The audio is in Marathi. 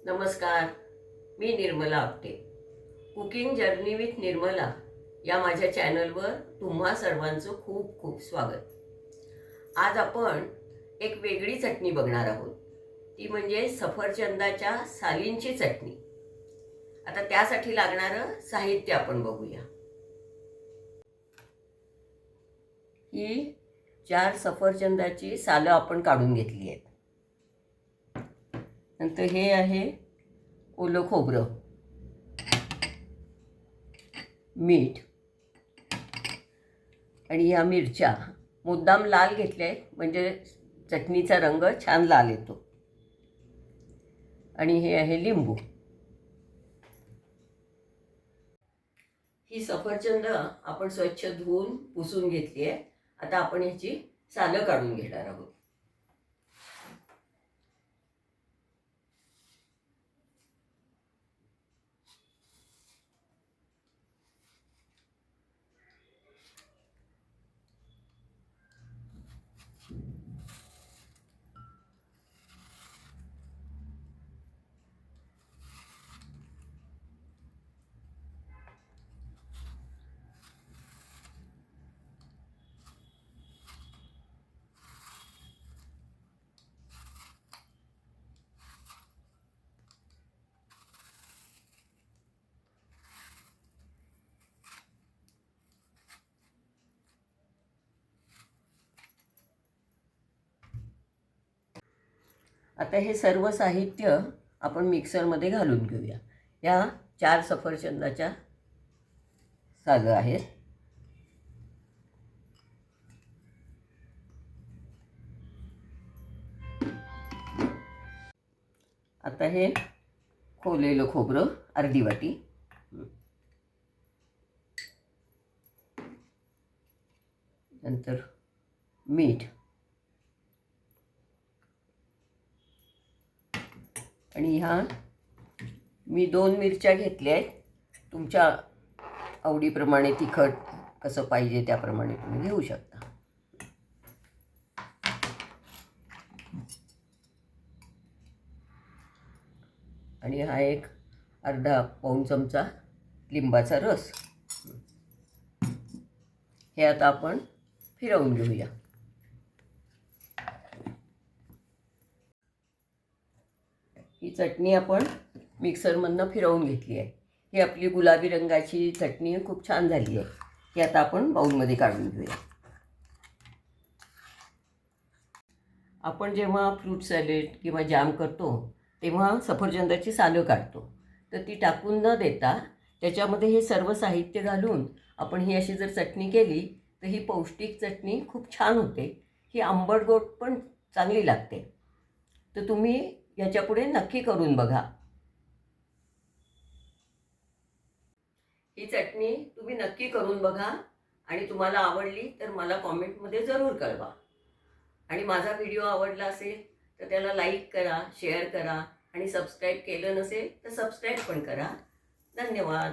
नमस्कार, मी Nirmala Apte. Cooking journey with Nirmala या माझ्या चॅनलवर तुम्हा सर्वांचं खूप खूप स्वागत. आज आपण एक वेगळी चटणी बघणार आहोत. ती म्हणजे सफरचंदाच्या सालींची चटणी. आता त्यासाठी लागणारं साहित्य आपण बघूया. ही 4 सफरचंदाची सालं आपण काढून घेतली आहेत. नंतर हे आहे ओलं खोबरं, मीठ आणि ह्या मिरच्या मुद्दाम लाल घेतल्या आहेत म्हणजे चटणीचा रंग छान लाल येतो. आणि हे आहे लिंबू. ही सफरचंद आपण स्वच्छ धुवून पुसून घेतली आहे. आता आपण ह्याची सालं काढून घेणार आहोत. आता हे सर्व साहित्य आपण मिक्सरमध्ये घालून घेऊया. या 4 सफरचंदाच्या सालं आहेत. आता हे खोवलेलं खोबरं अर्धी वाटी, नंतर मीठ आणि ह्या मी 2 मिरच्या घेतल्या आहेत. तुमच्या आवडीप्रमाणे तिखट कसं पाहिजे त्याप्रमाणे तुम्ही घेऊ शकता. आणि हा एक अर्धा पाऊण चमचा लिंबाचा रस. हे आता आपण फिरवून घेऊया. ही चटणी आपण मिक्सरमधनं फिरवून घेतली आहे. ही आपली गुलाबी रंगाची चटणी खूप छान झाली आहे. ही आता आपण बाउलमध्ये काढून घेऊया. आपण जेव्हा फ्रूट सॅलेड किंवा जॅम करतो तेव्हा सफरचंदाची सालं काढतो, तर ती टाकून न देता त्याच्यामध्ये हे सर्व साहित्य घालून आपण ही अशी जर चटणी केली तर ही पौष्टिक चटणी खूप छान होते. ही आंबट गोड पण चांगली लागते. तर तुम्ही याच्यापुढे नक्की करून बघा. ही चटणी तुम्ही नक्की करून बघा आणि तुम्हाला आवडली तर मला कॉमेंटमध्ये जरूर कळवा. आणि माझा व्हिडिओ आवडला असेल तर त्याला लाईक करा, शेअर करा आणि सबस्क्राईब केलं नसेल तर सबस्क्राईब पण करा. धन्यवाद.